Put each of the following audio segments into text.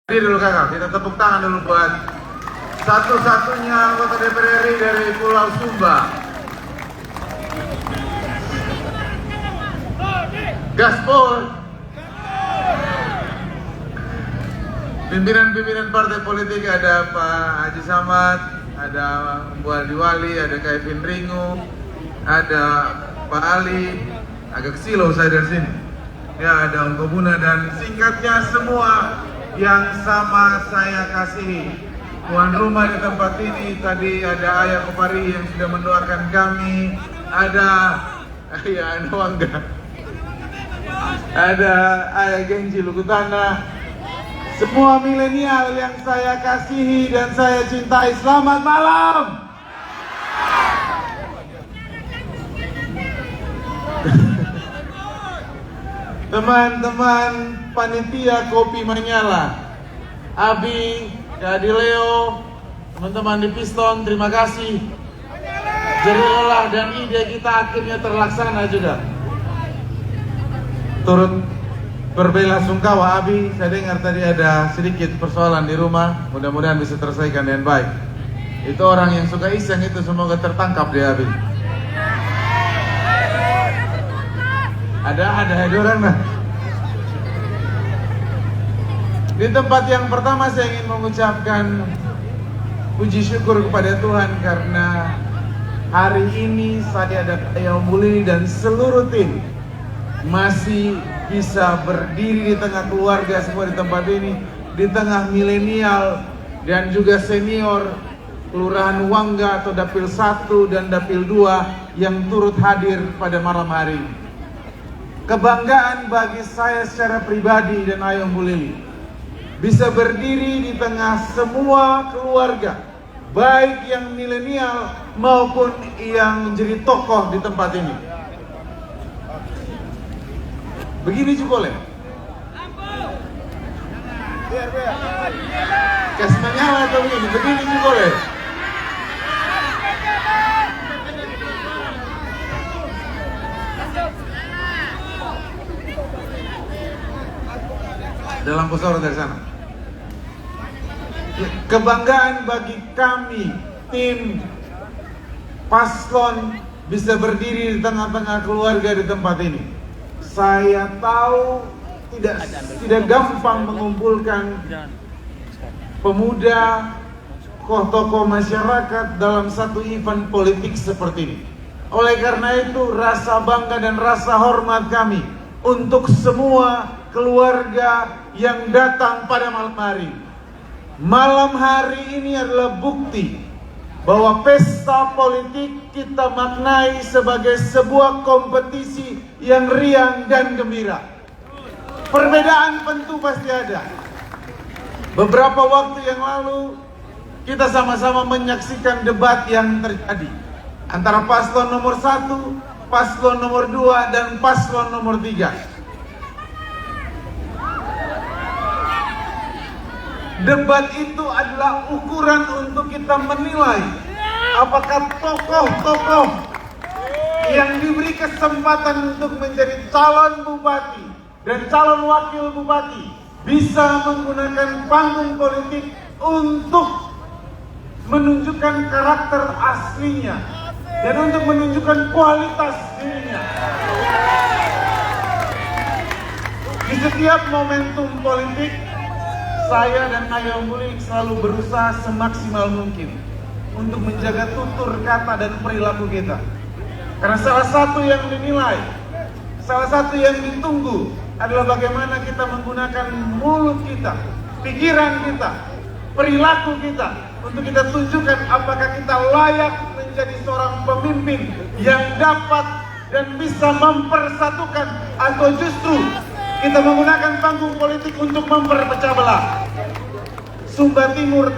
Berdiri dulu kakak, kita tepuk tangan dulu buat satu-satunya anggota DPR RI dari Pulau Sumba. Gaspol. Pimpinan-pimpinan partai politik ada Pak Haji Samad, ada Bu Aldi Wali, ada Kevin Ringo, ada Pak Ali, agak silau saya dari sini. Ya, ada Ongko Buna dan singkatnya semua yang sama saya kasihi. Tuan rumah di tempat ini tadi ada Ayah Kopari yang sudah mendoakan kami, ada Wangga, ada Ayah Genji Lukutana, semua milenial yang saya kasihi dan saya cintai. Selamat malam. Teman-teman panitia Kopi Manyala, Abi, Kadi Leo, teman-teman di Piston, terima kasih. Jerih lelah dan ide kita akhirnya terlaksana juga. Turut berbela-sungkawa Abi, saya dengar tadi ada sedikit persoalan di rumah, mudah-mudahan bisa terselesaikan dengan baik. Itu orang yang suka iseng itu semoga tertangkap deh Abi. Ada orang nah. Di tempat yang pertama saya ingin mengucapkan puji syukur kepada Tuhan karena hari ini saya dan Ayah Mulini dan seluruh tim masih bisa berdiri di tengah keluarga semua di tempat ini, di tengah milenial dan juga senior Kelurahan Wangga atau Dapil 1 dan Dapil 2 yang turut hadir pada malam hari ini. Kebanggaan bagi saya secara pribadi dan Ayah Mulini bisa berdiri di tengah semua keluarga, baik yang milenial maupun yang menjadi tokoh di tempat ini. Begini juga boleh. Kasih menyala atau begini juga boleh. Dalam pesawat dari sana. Kebanggaan bagi kami tim paslon bisa berdiri di tengah-tengah keluarga di tempat ini. Saya tahu tidak gampang mengumpulkan pemuda, tokoh masyarakat dalam satu event politik seperti ini. Oleh karena itu rasa bangga dan rasa hormat kami untuk semua keluarga yang datang pada malam hari. Malam hari ini adalah bukti bahwa pesta politik kita maknai sebagai sebuah kompetisi yang riang dan gembira. Perbedaan tentu pasti ada. Beberapa waktu yang lalu kita sama-sama menyaksikan debat yang terjadi antara paslon nomor 1, paslon nomor 2 dan paslon nomor 3. Debat itu adalah ukuran untuk kita menilai apakah tokoh-tokoh yang diberi kesempatan untuk menjadi calon bupati dan calon wakil bupati bisa menggunakan panggung politik untuk menunjukkan karakter aslinya dan untuk menunjukkan kualitas dirinya. Di setiap momentum politik, saya dan Ayah Mulini selalu berusaha semaksimal mungkin untuk menjaga tutur kata dan perilaku kita. Karena salah satu yang dinilai, salah satu yang ditunggu adalah bagaimana kita menggunakan mulut kita, pikiran kita, perilaku kita untuk kita tunjukkan apakah kita layak menjadi seorang pemimpin yang dapat dan bisa mempersatukan atau justru kita menggunakan panggung politik untuk memperpecah belah. Sumba Timur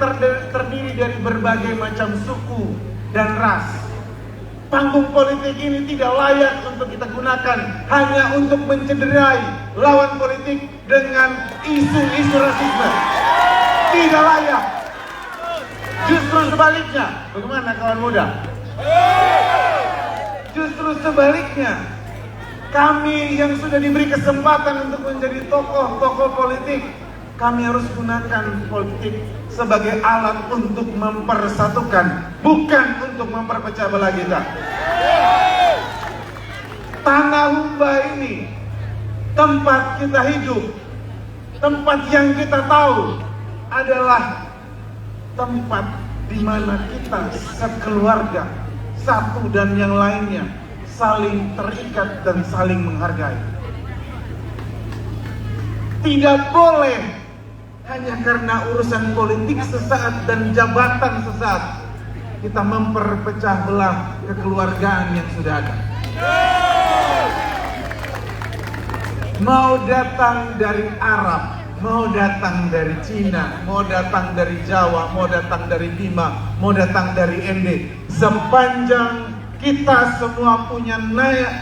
terdiri dari berbagai macam suku dan ras. Panggung politik ini tidak layak untuk kita gunakan hanya untuk mencederai lawan politik dengan isu-isu rasisme. Tidak layak. Justru sebaliknya. Bagaimana kawan muda? Justru sebaliknya. Kami yang sudah diberi kesempatan untuk menjadi tokoh-tokoh politik Kami harus gunakan politik sebagai alat untuk mempersatukan, bukan untuk memperpecah belah kita. Tanah Humba ini tempat kita hidup, tempat yang kita tahu adalah tempat di mana kita sekeluarga, satu dan yang lainnya saling terikat dan saling menghargai. Tidak boleh hanya karena urusan politik sesaat dan jabatan sesaat kita memperpecah belah kekeluargaan yang sudah ada. Mau datang dari Arab, mau datang dari Cina, mau datang dari Jawa, mau datang dari Bima, mau datang dari ND, sepanjang kita semua punya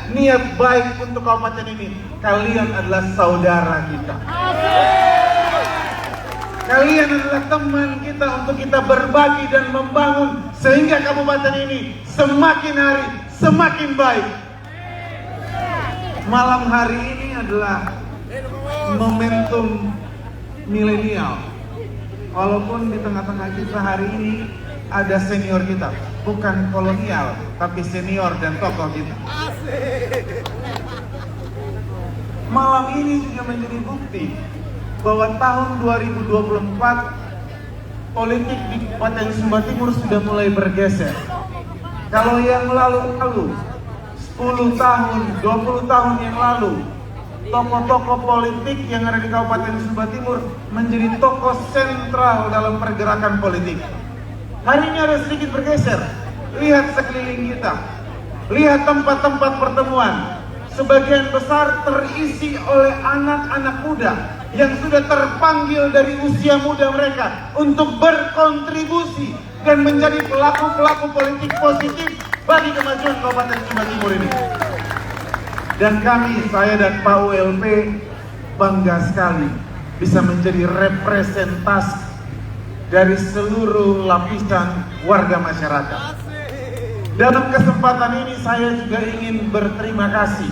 niat baik untuk kabupaten ini, kalian adalah saudara kita. Kalian adalah teman kita untuk kita berbagi dan membangun sehingga kabupaten ini semakin hari semakin baik. Malam hari ini adalah momentum milenial. Walaupun di tengah-tengah kita hari ini ada senior kita, bukan kolonial, tapi senior dan tokoh kita. Malam ini juga menjadi bukti bahwa tahun 2024 politik di Kabupaten Sumba Timur sudah mulai bergeser. Kalau yang lalu-lalu 10 tahun, 20 tahun yang lalu, tokoh-tokoh politik yang ada di Kabupaten Sumba Timur menjadi tokoh sentral dalam pergerakan politik. Hari ini ada sedikit bergeser. Lihat sekeliling kita, lihat tempat-tempat pertemuan. Sebagian besar terisi oleh anak-anak muda yang sudah terpanggil dari usia muda mereka untuk berkontribusi dan menjadi pelaku-pelaku politik positif bagi kemajuan Kabupaten Sumba Timur ini. Dan kami, saya dan Pak ULP bangga sekali bisa menjadi representasi dari seluruh lapisan warga masyarakat. Dalam kesempatan ini saya juga ingin berterima kasih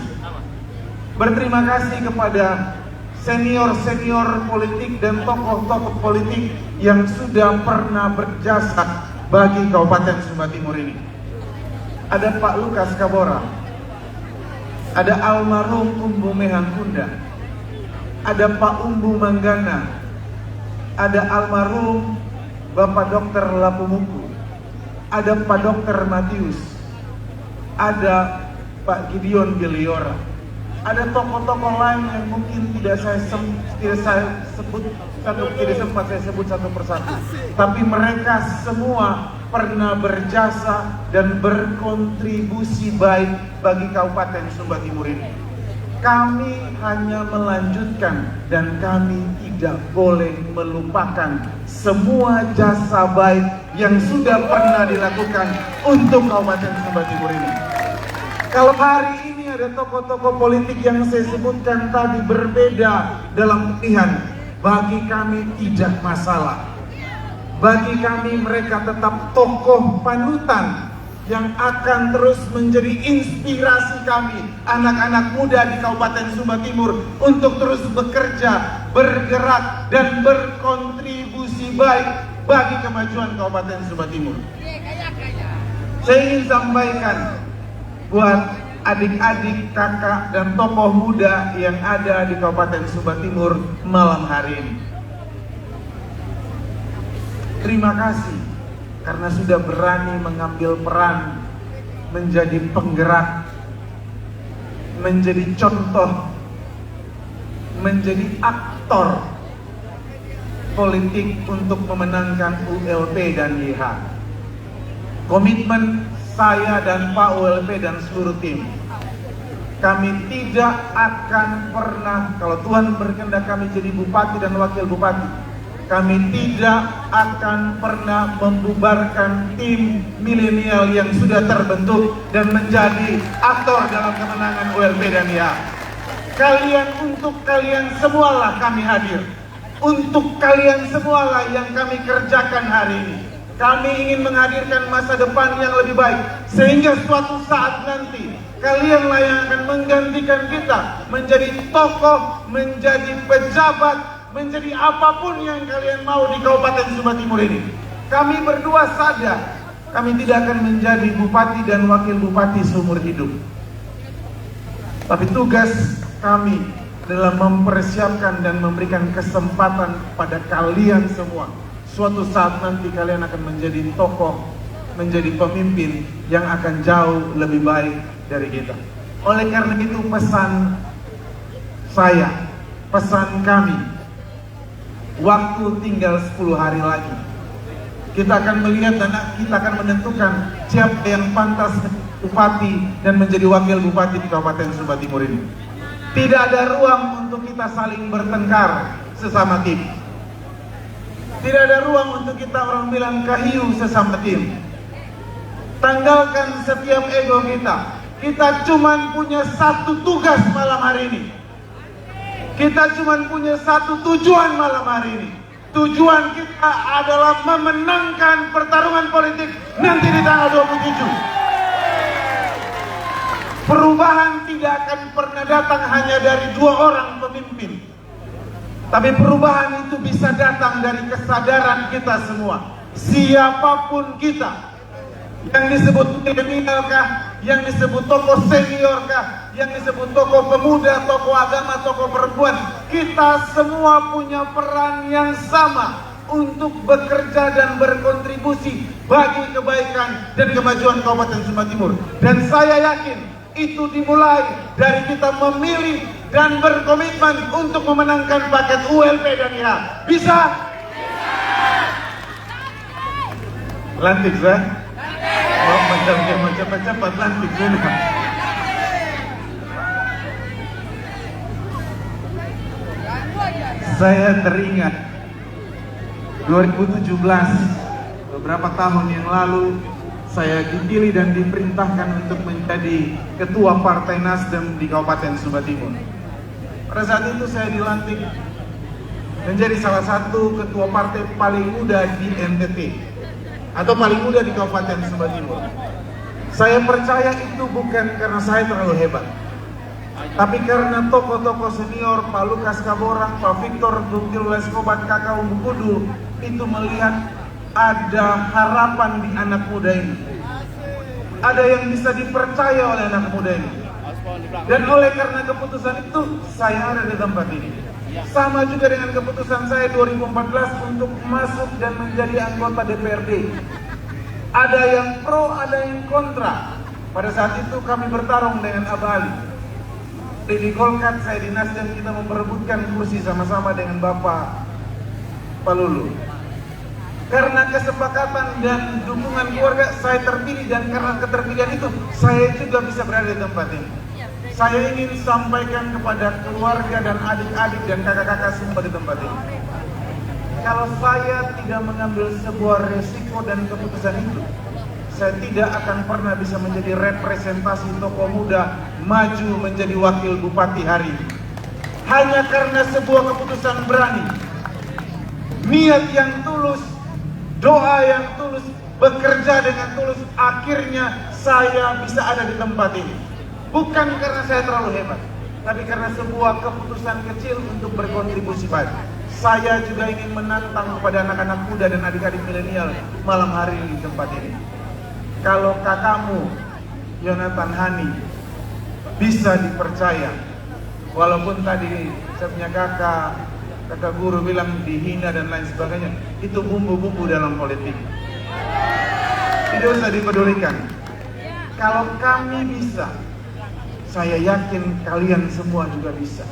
kepada senior-senior politik dan tokoh-tokoh politik yang sudah pernah berjasa bagi Kabupaten Sumba Timur ini. Ada Pak Lukas Kabora, ada almarhum Umbu Mehangkunda, ada Pak Umbu Manggana, ada almarhum Bapak Dr. Lapumuku, ada Pak Dr. Matius, ada Pak Gideon Biliora, ada tokoh-tokoh lain yang mungkin tidak sempat saya sebut satu persatu, tapi mereka semua pernah berjasa dan berkontribusi baik bagi Kabupaten Sumba Timur ini. Kami hanya melanjutkan dan kami tidak boleh melupakan semua jasa baik yang sudah pernah dilakukan untuk Kabupaten Sumba Timur ini. Kalau hari ini ada tokoh-tokoh politik yang saya sebutkan tadi berbeda dalam pilihan, bagi kami tidak masalah. Bagi kami mereka tetap tokoh panutan yang akan terus menjadi inspirasi kami, anak-anak muda di Kabupaten Sumba Timur, untuk terus bekerja, bergerak, dan berkontribusi baik bagi kemajuan Kabupaten Sumba Timur. Saya ingin sampaikan buat adik-adik, kakak, dan tokoh muda yang ada di Kabupaten Sumba Timur malam hari ini. Terima kasih karena sudah berani mengambil peran menjadi penggerak, menjadi contoh, menjadi aktor politik untuk memenangkan ULP dan YH. Komitmen saya dan Pak ULP dan seluruh tim, kami tidak akan pernah, kalau Tuhan berkehendak kami jadi bupati dan wakil bupati, kami tidak akan pernah membubarkan tim milenial yang sudah terbentuk dan menjadi aktor dalam kemenangan ULP dan YH. Untuk kalian semualah kami hadir. Untuk kalian semualah yang kami kerjakan hari ini. Kami ingin menghadirkan masa depan yang lebih baik, sehingga suatu saat nanti kalianlah yang akan menggantikan kita menjadi tokoh, menjadi pejabat, menjadi apapun yang kalian mau di Kabupaten Sumba Timur ini. Kami berdua sadar kami tidak akan menjadi bupati dan wakil bupati seumur hidup. Tapi tugas kami adalah mempersiapkan dan memberikan kesempatan pada kalian semua. Suatu saat nanti kalian akan menjadi tokoh, menjadi pemimpin yang akan jauh lebih baik dari kita. Oleh karena itu pesan saya, pesan kami, waktu tinggal 10 hari lagi. Kita akan melihat dan kita akan menentukan siapa yang pantas bupati dan menjadi wakil bupati di Kabupaten Sumba Timur ini. Tidak ada ruang untuk kita saling bertengkar sesama tim. Tidak ada ruang untuk kita orang bilang kahiu sesama tim. Tanggalkan setiap ego kita. Kita cuma punya satu tugas malam hari ini. Kita cuma punya satu tujuan malam hari ini. Tujuan kita adalah memenangkan pertarungan politik nanti di tanggal 27. Perubahan tidak akan pernah datang hanya dari 2 orang pemimpin. Tapi perubahan itu bisa datang dari kesadaran kita semua. Siapapun kita, yang disebut milenial kah, yang disebut tokoh senior kah, yang disebut tokoh pemuda, tokoh agama, tokoh perempuan, kita semua punya peran yang sama untuk bekerja dan berkontribusi bagi kebaikan dan kemajuan Kabupaten Sumba Timur. Dan saya yakin itu dimulai dari kita memilih dan berkomitmen untuk memenangkan paket ULP dan IH. Bisa? Lantik, saya. Oh, macam cepat-cepat lantik sudah. Saya teringat 2017, beberapa tahun yang lalu, saya dipilih dan diperintahkan untuk menjadi ketua Partai Nasdem di Kabupaten Sumba Timur. Pada saat itu saya dilantik menjadi salah satu ketua partai paling muda di NTT atau paling muda di Kabupaten Sumba Timur. Saya percaya itu bukan karena saya terlalu hebat, tapi karena tokoh-tokoh senior, Pak Lukas Kaborang, Pak Victor Dukil Leskobat, Kakak Umbu Kudu, itu melihat ada harapan di anak muda ini. Ada yang bisa dipercaya oleh anak muda ini. Dan oleh karena keputusan itu, saya ada di tempat ini. Sama juga dengan keputusan saya 2014 untuk masuk dan menjadi anggota DPRD. Ada yang pro, ada yang kontra. Pada saat itu kami bertarung dengan Abali. Di Golkar, saya di Nasdem, kita memperebutkan kursi sama-sama dengan Bapak Pak Lulu. Karena kesepakatan dan dukungan keluarga, saya terpilih, dan karena keterpilihan itu, saya juga bisa berada di tempat ini. Saya ingin sampaikan kepada keluarga dan adik-adik dan kakak-kakak semua di tempat ini. Kalau saya tidak mengambil sebuah resiko dan keputusan itu, saya tidak akan pernah bisa menjadi representasi tokoh muda maju menjadi wakil bupati hari ini. Hanya karena sebuah keputusan berani, niat yang tulus, doa yang tulus, bekerja dengan tulus, akhirnya saya bisa ada di tempat ini. Bukan karena saya terlalu hebat, tapi karena sebuah keputusan kecil untuk berkontribusi baik. Saya juga ingin menantang kepada anak-anak muda dan adik-adik milenial malam hari ini di tempat ini. Kalau kakakmu, Yonatan Hani, bisa dipercaya, walaupun tadi saya punya kakak guru bilang dihina dan lain sebagainya, itu bumbu-bumbu dalam politik. Tidak usah dipedulikan. Kalau kami bisa, saya yakin kalian semua juga bisa.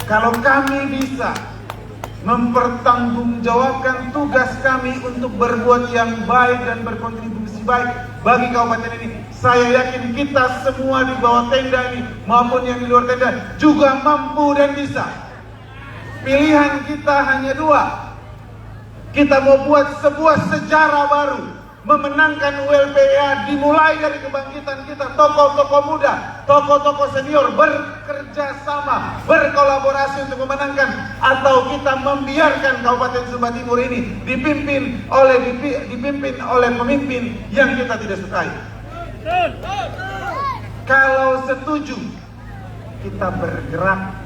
Kalau kami bisa mempertanggungjawabkan tugas kami untuk berbuat yang baik dan berkontribusi baik bagi kabupaten ini, saya yakin kita semua di bawah tenda ini maupun yang di luar tenda juga mampu dan bisa. Pilihan kita hanya 2. Kita mau buat sebuah sejarah baru, memenangkan ULPA, dimulai dari kebangkitan kita, tokoh-tokoh muda, tokoh-tokoh senior bekerja sama, berkolaborasi untuk memenangkan, atau kita membiarkan Kabupaten Sumba Timur ini dipimpin oleh pemimpin yang kita tidak sukai. Kalau setuju, kita bergerak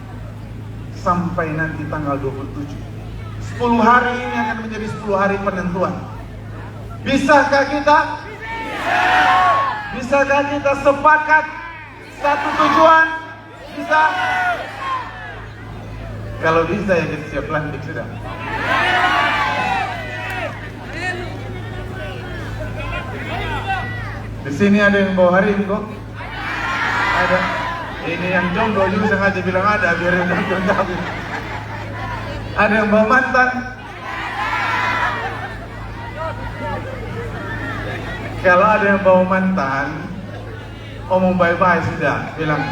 sampai nanti tanggal 27. 10 hari ini akan menjadi 10 hari penentuan. Bisakah kita? Bisakah kita sepakat satu tujuan? Bisa? Kalau bisa ya kita siap lantik sudah. Di sini ada yang bawa harim kok? Ada. Ini yang jomblo juga sengaja bilang ada biar yang jomblo. Ada yang bawa mantan? Kalau ada yang bawa mantan, omong bye-bye sudah, bilang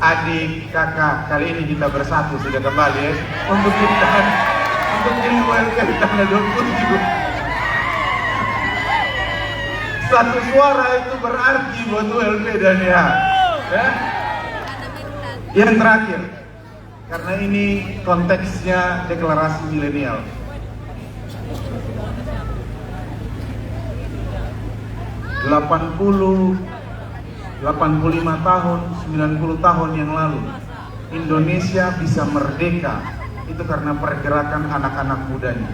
adik, kakak, kali ini kita bersatu sudah kembali ya. Untuk jadi ULP tanggal 27. Satu suara itu berarti buat ULP dan ya. Yang terakhir, karena ini konteksnya deklarasi milenial. 85 tahun, 90 tahun yang lalu Indonesia bisa merdeka itu karena pergerakan anak-anak mudanya.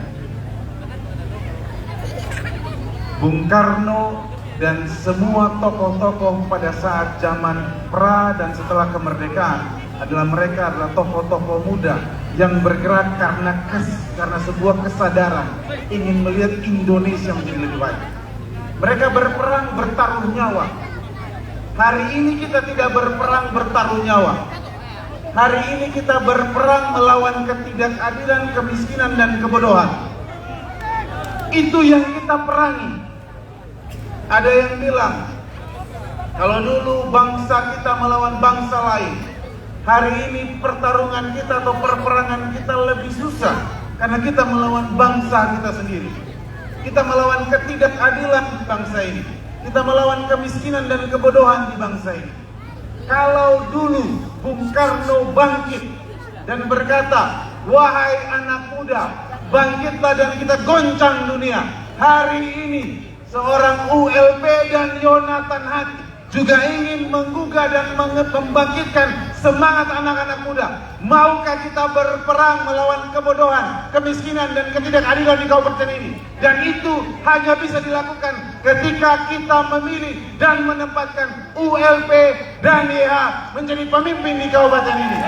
Bung Karno dan semua tokoh-tokoh pada saat zaman pra dan setelah kemerdekaan mereka adalah tokoh-tokoh muda yang bergerak karena sebuah kesadaran ingin melihat Indonesia menjadi lebih baik. Mereka berperang bertaruh nyawa. Hari ini kita tidak berperang bertaruh nyawa. Hari ini kita berperang melawan ketidakadilan, kemiskinan dan kebodohan. Itu yang kita perangi. Ada yang bilang, kalau dulu bangsa kita melawan bangsa lain, hari ini pertarungan kita atau perperangan kita lebih susah karena kita melawan bangsa kita sendiri. Kita melawan ketidakadilan di bangsa ini. Kita melawan kemiskinan dan kebodohan di bangsa ini. Kalau dulu Bung Karno bangkit dan berkata, wahai anak muda, bangkitlah dan kita goncang dunia. Hari ini seorang ULP dan Yonatan Hati juga ingin menggugah dan membangkitkan semangat anak-anak muda. Maukah kita berperang melawan kebodohan, kemiskinan dan ketidakadilan di kabupaten ini? Dan itu hanya bisa dilakukan ketika kita memilih dan menempatkan ULP dan YH menjadi pemimpin di kabupaten ini.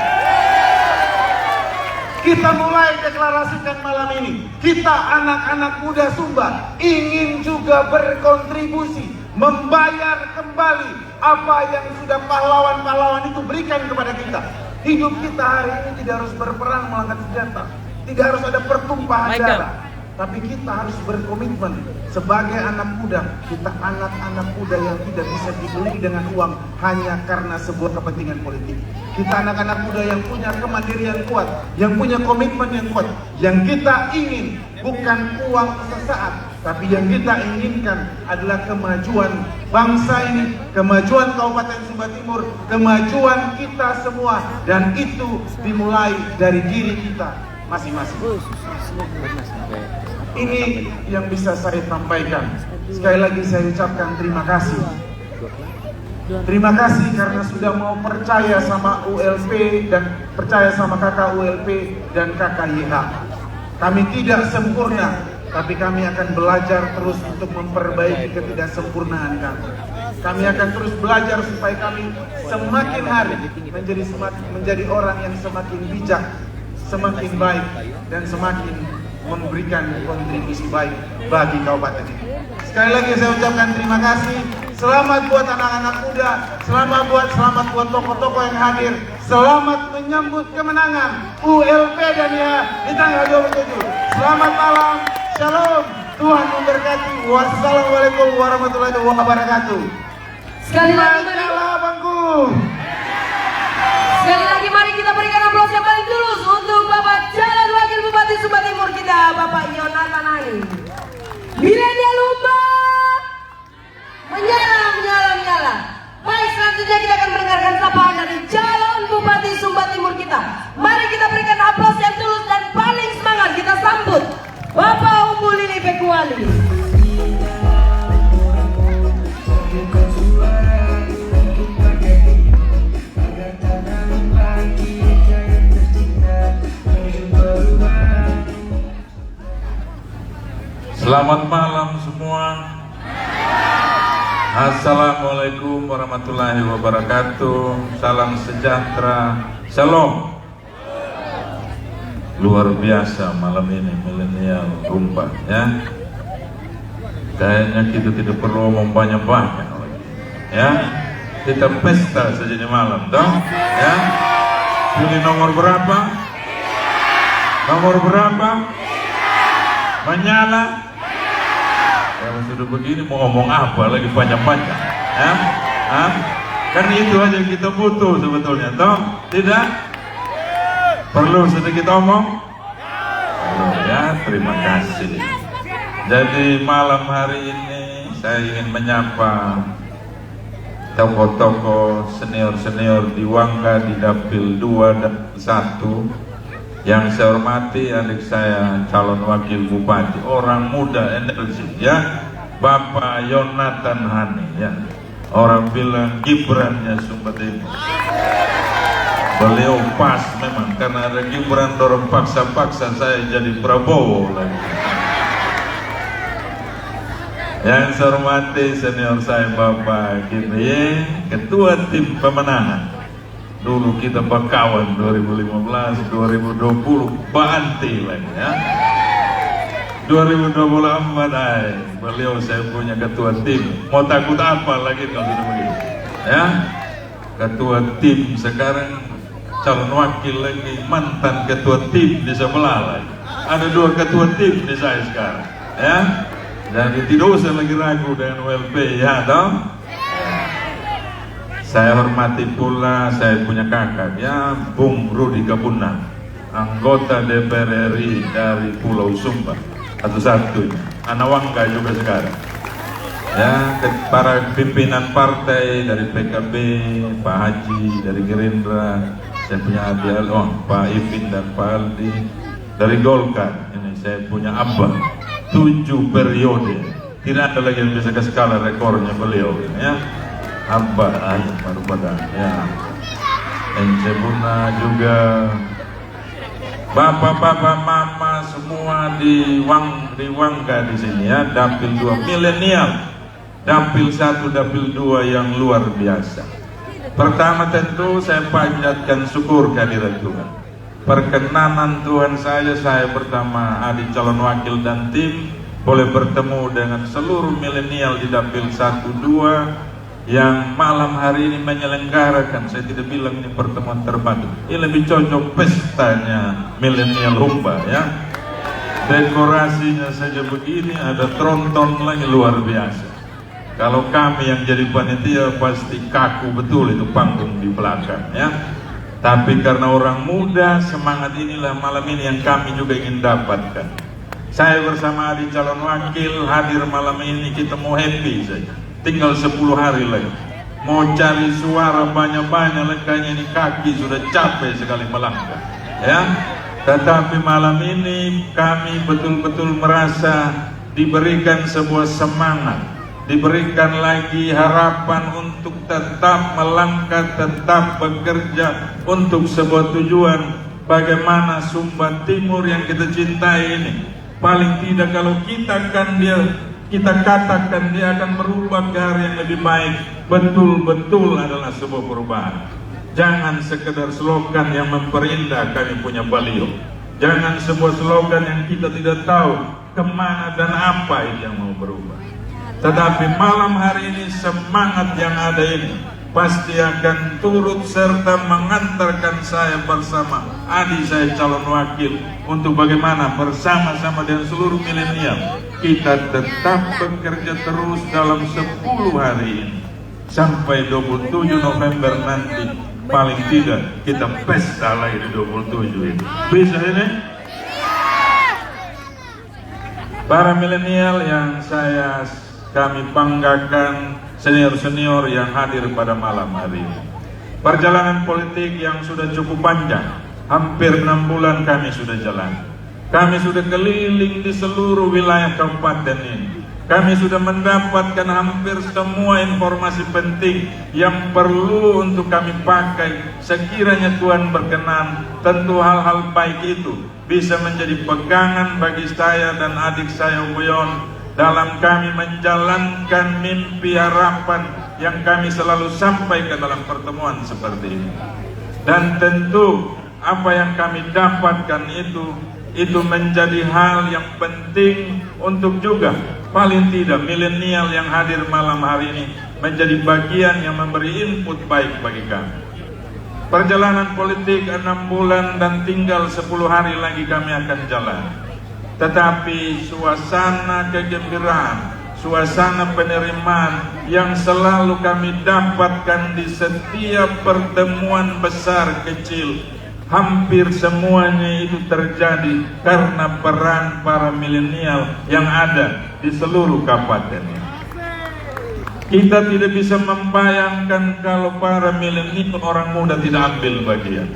Kita mulai deklarasikan malam ini. Kita anak-anak muda Sumba ingin juga berkontribusi membayar kembali apa yang sudah pahlawan-pahlawan itu berikan kepada kita. Hidup kita hari ini tidak harus berperang mengangkat senjata, tidak harus ada pertumpahan darah, tapi kita harus berkomitmen sebagai anak muda. Kita anak-anak muda yang tidak bisa dibeli dengan uang hanya karena sebuah kepentingan politik. Kita anak-anak muda yang punya kemandirian kuat, yang punya komitmen yang kuat. Yang kita ingin bukan uang sesaat, tapi yang kita inginkan adalah kemajuan bangsa ini, kemajuan Kabupaten Sumba Timur, kemajuan kita semua. Dan itu dimulai dari diri kita masing-masing. Ini yang bisa saya sampaikan. Sekali lagi saya ucapkan terima kasih. Terima kasih karena sudah mau percaya sama ULP dan percaya sama kakak ULP dan kakak YH. Kami tidak sempurna, tapi kami akan belajar terus untuk memperbaiki ketidaksempurnaan kami. Kami akan terus belajar supaya kami semakin hari menjadi orang yang semakin bijak, semakin baik, dan semakin memberikan kontribusi baik bagi kabupaten ini. Sekali lagi saya ucapkan terima kasih. Selamat buat anak-anak muda, selamat buat tokoh-tokoh yang hadir. Selamat menyambut kemenangan ULP dan YH di tanggal 27. Selamat malam, shalom, Tuhan memberkati. Wassalamualaikum warahmatullahi wabarakatuh. Sekali lagi Sekali lagi mari kita berikan aplaus yang paling tulus untuk Bapak Calon Wakil Bupati Sumba Timur kita, Bapak Yonatan Hati. Milenial Lumba menyala. Baik, selanjutnya kita akan mendengarkan sapaan dari calon Bupati Sumba Timur kita. Mari kita berikan aplaus yang tulus dan paling semangat kita sambut Bapak Umbu Lili Pekuali. Selamat malam semua. Assalamualaikum warahmatullahi wabarakatuh. Salam sejahtera. Shalom. Luar biasa malam ini milenial rumba ya. Kayaknya kita tidak perlu ngomong banyak-banyak lagi. Ya. Kita pesta saja di malam dong. Ya. Pilih nomor berapa? Nomor berapa? Menyala. Kalau sudah begini mau ngomong apa lagi panjang-panjang ya? Kan itu aja yang kita butuh sebetulnya toh? Tidak? Perlu sedikit omong? Perlu ya, terima kasih. Jadi malam hari ini saya ingin menyapa tokoh-tokoh senior-senior di Wangga di Dapil 2 dan 1. Yang saya hormati adik saya calon wakil bupati, orang muda energi ya, Bapak Yonatan Hani ya. Orang bilang Gibrannya Sumba Timur. Beliau pas memang karena ada Gibran dorong paksa-paksa saya jadi Prabowo lagi. Yang saya hormati senior saya Bapak Gibran, Ketua Tim Pemenangan. Dulu kita berkawan 2015, 2020 banti lagi ya. 2024 beliau saya punya ketua tim. Mau takut apa lagi kalau sudah begitu? Ya. Ketua tim sekarang calon wakil lagi, mantan ketua tim di sebelah lagi. Ada 2 ketua tim di saya sekarang. Ya. Jadi tidak usah lagi ragu dengan WLP ya dong. Saya hormati pula saya punya kakak ya, Bung Rudi Kabunan, anggota DPR RI dari Pulau Sumba, satu-satunya, anak Wangga juga sekarang. Ya, para pimpinan partai dari PKB, Pak Haji dari Gerindra, saya punya adik Pak Ipin dan Pak Aldi dari Golkar. Ini saya punya abah 7 periode, tidak ada lagi yang bisa ke skala rekornya beliau ya. Abah baru badan ya. Encebuna juga, bapak-bapak, mama semua di Wangga di sini ya. Dapil 2 milenial, Dapil 1, Dapil 2 yang luar biasa. Pertama tentu saya panjatkan syukur kehadiran Tuhan. Perkenanan Tuhan saya pertama adik calon wakil dan tim boleh bertemu dengan seluruh milenial di Dapil 1, 2 yang malam hari ini menyelenggarakan. Saya tidak bilang ini pertemuan terbatas, ini lebih cocok pestanya milenial rumba ya. Dekorasinya saja begini, ada tronton lagi luar biasa. Kalau kami yang jadi panitia pasti kaku betul itu panggung di belakang ya. Tapi karena orang muda, semangat inilah malam ini yang kami juga ingin dapatkan. Saya bersama adik calon wakil hadir malam ini, kita mau happy saja. Tinggal 10 hari lagi. Mau cari suara banyak-banyak, kayaknya ini kaki sudah capek sekali melangkah. Ya. Tetapi malam ini kami betul-betul merasa diberikan sebuah semangat, diberikan lagi harapan untuk tetap melangkah, tetap bekerja untuk sebuah tujuan. Bagaimana Sumba Timur yang kita cintai ini, paling tidak kalau kita katakan dia akan berubah ke arah yang lebih baik, betul-betul adalah sebuah perubahan. Jangan sekedar slogan yang memperindah kami punya baliho. Jangan sebuah slogan yang kita tidak tahu kemana dan apa yang mau berubah. Tetapi malam hari ini semangat yang ada ini pasti akan turut serta mengantarkan saya bersama adik saya calon wakil untuk bagaimana bersama-sama dengan seluruh milenial kita tetap bekerja terus dalam 10 hari ini sampai 27 November nanti. Paling tidak kita pesta lagi di 27 ini. Bisa ini? Para milenial yang kami banggakan, senior-senior yang hadir pada malam hari ini. Perjalanan politik yang sudah cukup panjang, hampir 6 bulan kami sudah jalan. Kami sudah keliling di seluruh wilayah kabupaten ini. Kami sudah mendapatkan hampir semua informasi penting yang perlu untuk kami pakai sekiranya Tuhan berkenan. Tentu hal-hal baik itu bisa menjadi pegangan bagi saya dan adik saya Ubuyon dalam kami menjalankan mimpi harapan yang kami selalu sampaikan dalam pertemuan seperti ini. Dan tentu apa yang kami dapatkan itu menjadi hal yang penting untuk juga paling tidak milenial yang hadir malam hari ini menjadi bagian yang memberi input baik bagi kami. Perjalanan politik 6 bulan dan tinggal 10 hari lagi kami akan jalan. Tetapi suasana kegembiraan, suasana penerimaan yang selalu kami dapatkan di setiap pertemuan besar kecil, hampir semuanya itu terjadi karena peran para milenial yang ada di seluruh kabupaten. Kita tidak bisa membayangkan kalau para milenial orang muda tidak ambil bagian.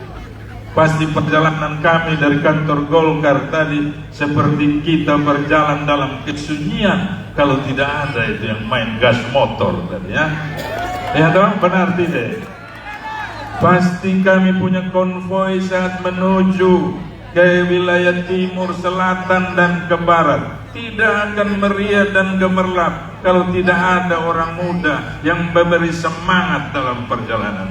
Pasti perjalanan kami dari kantor Golkar tadi seperti kita berjalan dalam kesunyian kalau tidak ada itu yang main gas motor tadi ya. Ya dong, benar tidak? Pasti kami punya konvoi saat menuju ke wilayah timur, selatan, dan ke barat. Tidak akan meriah dan gemerlap kalau tidak ada orang muda yang memberi semangat dalam perjalanan.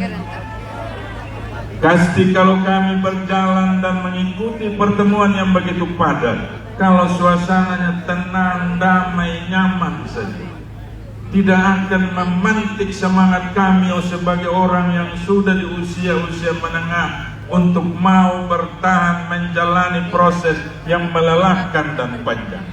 Pasti kalau kami berjalan dan mengikuti pertemuan yang begitu padat, kalau suasananya tenang, damai, nyaman saja, tidak akan memantik semangat kami sebagai orang yang sudah di usia-usia menengah untuk mau bertahan menjalani proses yang melelahkan dan panjang.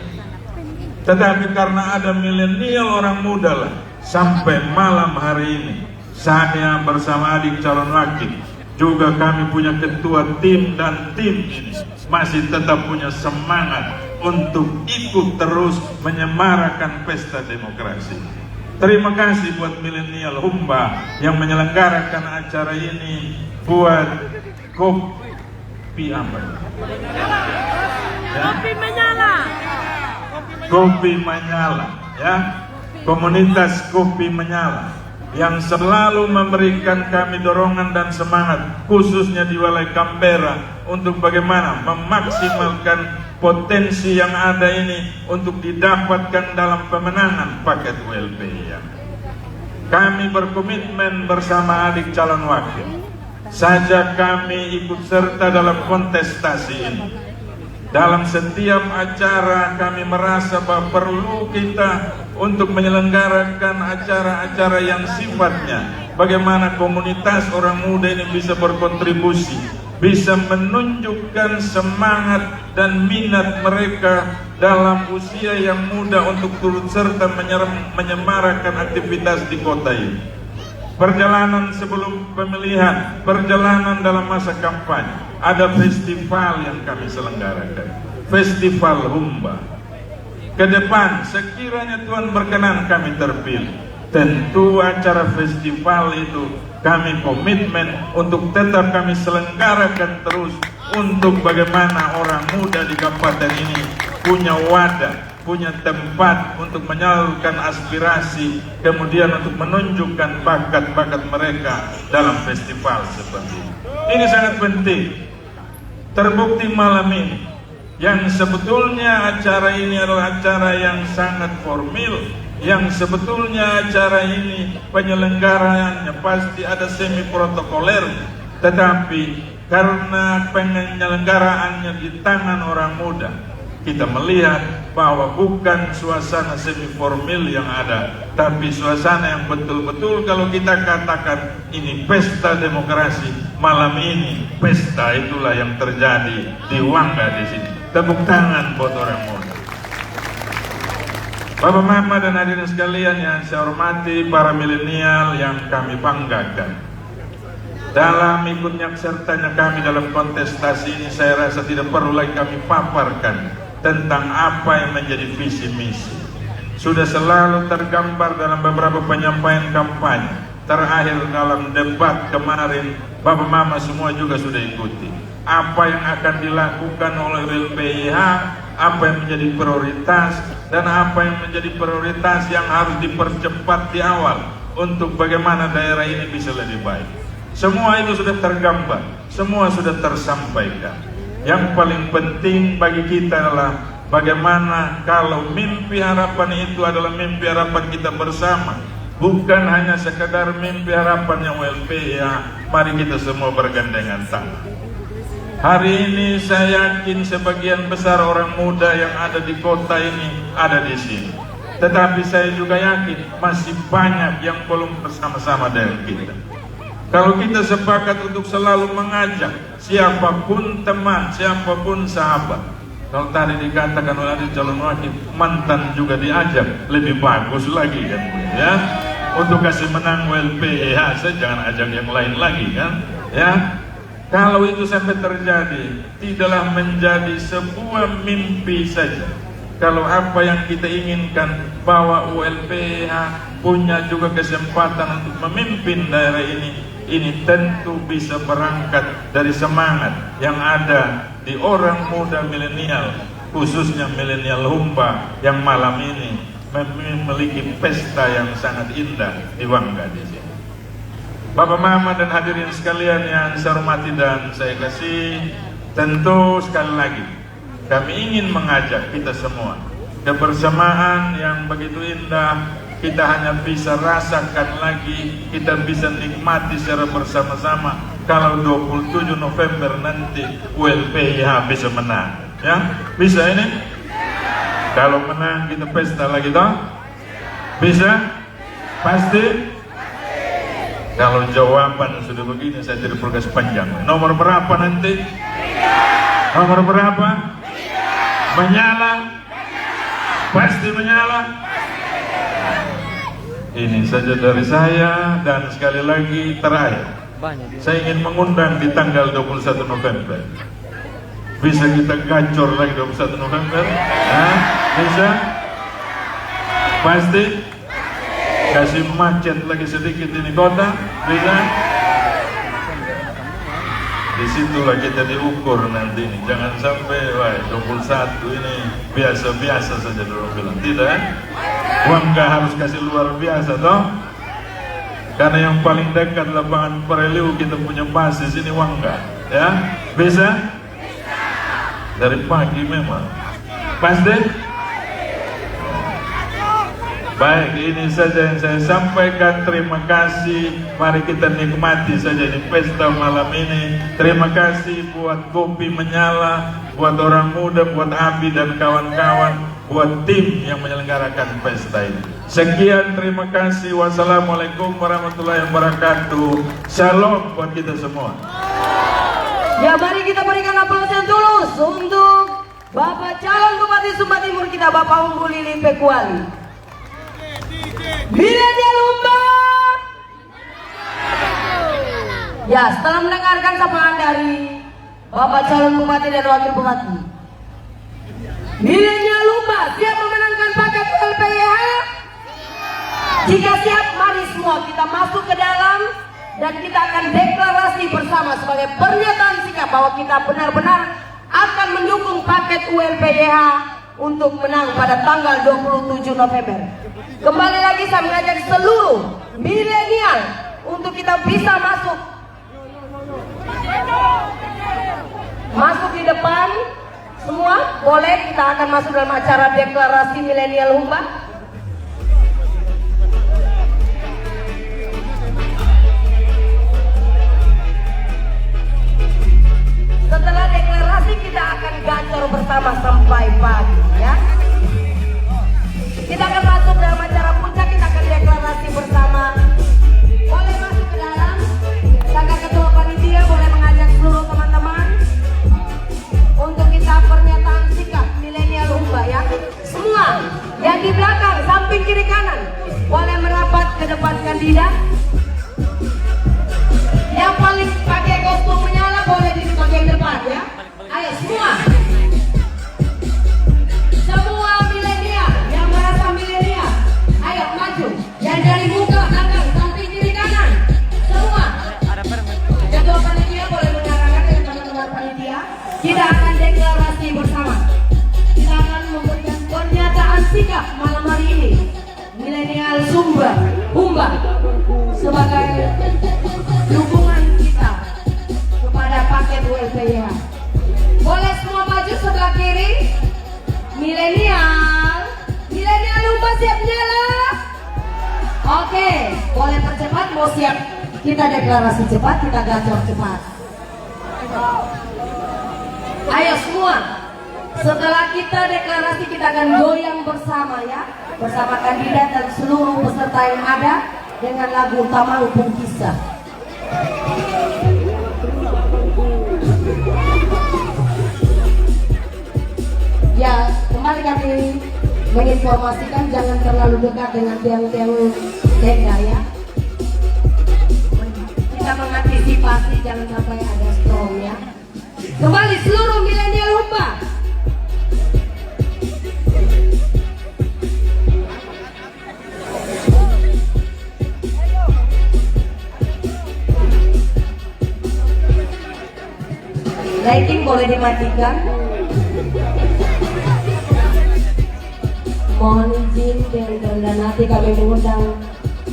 Tetapi karena ada milenial orang muda lah, sampai malam hari ini saya bersama adik calon wakil, juga kami punya ketua tim, dan tim ini masih tetap punya semangat untuk ikut terus menyemarakan pesta demokrasi. Terima kasih buat milenial Humba yang menyelenggarakan acara ini, buat kopi apa? Ya? Kopi menyala. Kopi Menyala, ya, komunitas Kopi Menyala yang selalu memberikan kami dorongan dan semangat, khususnya di wilayah Canberra, untuk bagaimana memaksimalkan potensi yang ada ini untuk didapatkan dalam pemenangan paket ULP. Ya. Kami berkomitmen bersama adik calon wakil, saja kami ikut serta dalam kontestasi ini. Dalam setiap acara kami merasa bahwa perlu kita untuk menyelenggarakan acara-acara yang sifatnya bagaimana komunitas orang muda ini bisa berkontribusi, bisa menunjukkan semangat dan minat mereka dalam usia yang muda untuk turut serta menyemarakan aktivitas di kota ini. Perjalanan sebelum pemilihan, perjalanan dalam masa kampanye, ada festival yang kami selenggarakan, Festival Humba. Ke depan, sekiranya Tuhan berkenan kami terpilih, tentu acara festival itu kami komitmen untuk tetap kami selenggarakan terus, untuk bagaimana orang muda di kabupaten ini punya wadah, punya tempat untuk menyalurkan aspirasi, kemudian untuk menunjukkan bakat-bakat mereka dalam festival seperti ini. Ini sangat penting. Terbukti malam ini, yang sebetulnya acara ini adalah acara yang sangat formal, yang sebetulnya acara ini penyelenggaraannya pasti ada semi protokoler, tetapi karena penyelenggaraannya di tangan orang muda, kita melihat bahwa bukan suasana semi formal yang ada, tapi suasana yang betul-betul kalau kita katakan ini pesta demokrasi, malam ini pesta itulah yang terjadi di Wangga di sini. Tepuk tangan buat orang muda. Bapak Mama dan hadirin sekalian yang saya hormati, para milenial yang kami banggakan, dalam ikut sertanya kami dalam kontestasi ini, saya rasa tidak perlu lagi kami paparkan tentang apa yang menjadi visi misi. Sudah selalu tergambar dalam beberapa penyampaian kampanye. Terakhir dalam debat kemarin, Bapak Mama semua juga sudah ikuti. Apa yang akan dilakukan oleh LPIH, apa yang menjadi prioritas, dan apa yang menjadi prioritas yang harus dipercepat di awal untuk bagaimana daerah ini bisa lebih baik. Semua itu sudah tergambar, semua sudah tersampaikan. Yang paling penting bagi kita adalah bagaimana kalau mimpi harapan itu adalah mimpi harapan kita bersama, bukan hanya sekadar mimpi harapannya ULPH. Mari kita semua bergandengan tangan. Hari ini saya yakin sebagian besar orang muda yang ada di kota ini ada di sini. Tetapi saya juga yakin masih banyak yang belum bersama-sama dengan kita. Kalau kita sepakat untuk selalu mengajak siapapun teman, siapapun sahabat. Kalau tadi dikatakan oleh calon wakil, mantan juga diajak, lebih bagus lagi kan, ya. Untuk kasih menang ULPH, saya jangan ajak yang lain lagi kan, ya. Kalau itu sampai terjadi, tidaklah menjadi sebuah mimpi saja. Kalau apa yang kita inginkan, bahwa ULPH punya juga kesempatan untuk memimpin daerah ini tentu bisa berangkat dari semangat yang ada di orang muda milenial, khususnya milenial Humba yang malam ini memiliki pesta yang sangat indah di Wangga di sini. Bapak Mama dan hadirin sekalian yang saya hormati dan saya kasih, tentu sekali lagi kami ingin mengajak kita semua kebersamaan yang begitu indah. Kita hanya bisa rasakan lagi, kita bisa nikmati secara bersama-sama kalau 27 November nanti ULPH bisa menang, ya. Bisa ini? Kalau menang kita pesta lagi toh? Bisa? Pasti? Kalau jawaban sudah begini saya tidak perlu kasih panjang. Nomor berapa nanti? Nomor berapa? Menyala? Pasti menyala? Ini saja dari saya, dan sekali lagi terakhir saya ingin mengundang di tanggal 21 November. Bisa kita gacor lagi 21 November? Hah? Bisa? Pasti? Kasih macet lagi sedikit ini kota? Bisa? Disitulah kita diukur nanti ini. Jangan sampai 21 ini biasa-biasa saja dulu bilang. Tidak? Wangga harus kasih luar biasa toh, karena yang paling dekat lapangan Pereliu kita punya basis ini Wangga, ya. Bisa? Dari pagi memang pasti. Baik, ini saja yang saya sampaikan. Terima kasih. Mari kita nikmati saja di pesta malam ini. Terima kasih buat Kopi Menyala, buat orang muda, buat Abi dan kawan-kawan, buat tim yang menyelenggarakan pesta ini. Sekian, terima kasih. Wassalamualaikum warahmatullahi wabarakatuh. Shalom buat kita semua. Ya, mari kita berikan aplaus yang tulus untuk Bapak calon Bupati Sumba Timur kita, Bapak Unggul Lili Pekuali. Milenial Humba. Ya, setelah mendengarkan sapaan dari Bapak calon Bupati dan Wakil Bupati, Milenial Humba siap memenangkan paket ULPH? Jika siap, mari semua kita masuk ke dalam dan kita akan deklarasi bersama sebagai pernyataan sikap bahwa kita benar-benar akan mendukung paket ULPH untuk menang pada tanggal 27 November. Kembali lagi saya mengajak seluruh milenial untuk kita bisa masuk di depan. Semua boleh, kita akan masuk dalam acara deklarasi milenial Humba. Setelah deklarasi kita akan gacor bersama sampai pagi, ya. Kita akan masuk dalam acara puncak, kita akan deklarasi bersama. Boleh masuk ke dalam. Kakak Ketua Panitia boleh mengajak seluruh teman-teman untuk kita pernyataan sikap milenial Humba, ya. Semua yang di belakang, samping kiri kanan boleh merapat ke depan kandidat. Yang paling pakai kostum menyala boleh di bagian depan, ya. Ayo semua. Semua siap nyala? Oke, boleh percepat, mau siap kita deklarasi cepat, kita gacor cepat. Ayo semua, setelah kita deklarasi kita akan goyang bersama ya, bersama kandidat dan seluruh peserta yang ada dengan lagu utama Upung Kisah. Ya, kembali kami menginformasikan jangan terlalu dekat dengan tiang-tiang tenda ya. Kita mengantisipasi jangan sampai ada storm ya. Kembali seluruh milenial Humba. Lighting boleh dimatikan. Mohon izin dan nanti kami mengundang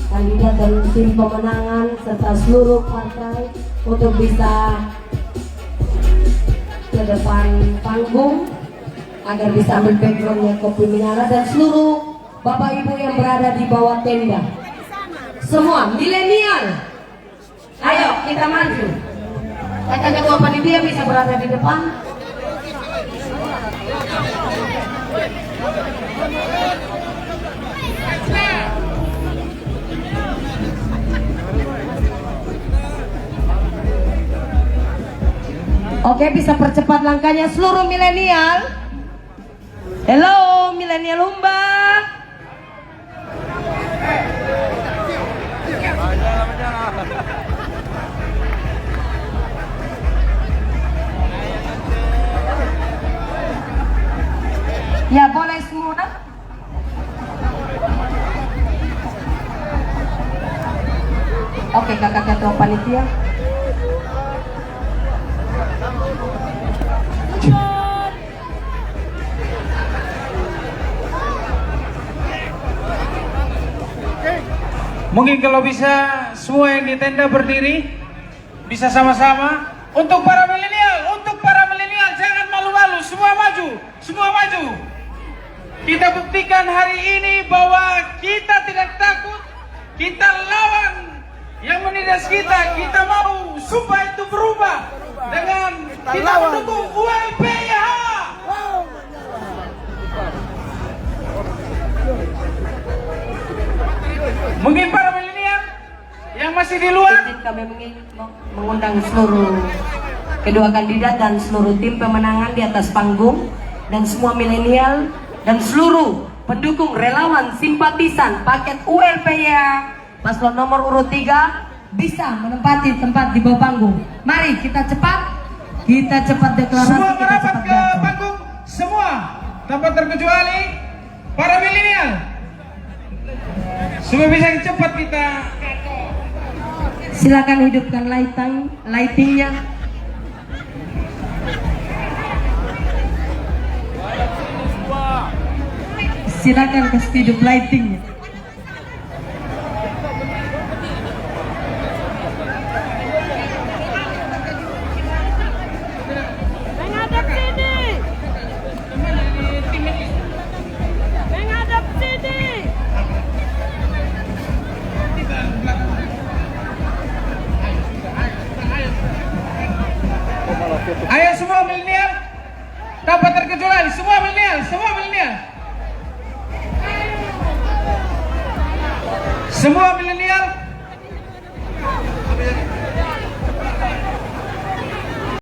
kandidat dan tim pemenangan serta seluruh partai untuk bisa ke depan panggung agar bisa ambil backgroundnya Kopi Minara dan seluruh bapak ibu yang berada di bawah tenda. Semua milenial, ayo kita maju. Kakak ketua panitia bisa berada di depan. Oke, bisa percepat langkahnya seluruh milenial. Hello, milenial Humba. Ya, boleh semua. Oke, kakak ketua panitia. Mungkin kalau bisa semua yang di tenda berdiri, bisa sama-sama. Untuk para milenial jangan malu-malu, semua maju, semua maju. Kita buktikan hari ini bahwa kita tidak takut, kita lawan yang menindas kita. Kita mau supaya itu berubah dengan kita mendukung ULPH. Mungkin para milenial yang masih di luar, kami mengundang seluruh kedua kandidat dan seluruh tim pemenangan di atas panggung dan semua milenial dan seluruh pendukung relawan simpatisan paket ULPH paslon nomor urut 3 bisa menempati tempat di bawah panggung. Mari kita cepat deklarasi. semua kita merapat cepat ke gacor. panggung, semua tanpa terkecuali para milenial. Semua bisa cepat kita. Silakan hidupkan lightingnya. Silakan kasih hidup lightingnya. Menghadap sini. Menghadap sini. Ayo semua milenial, tanpa terkecuali semua milenial, semua milenial.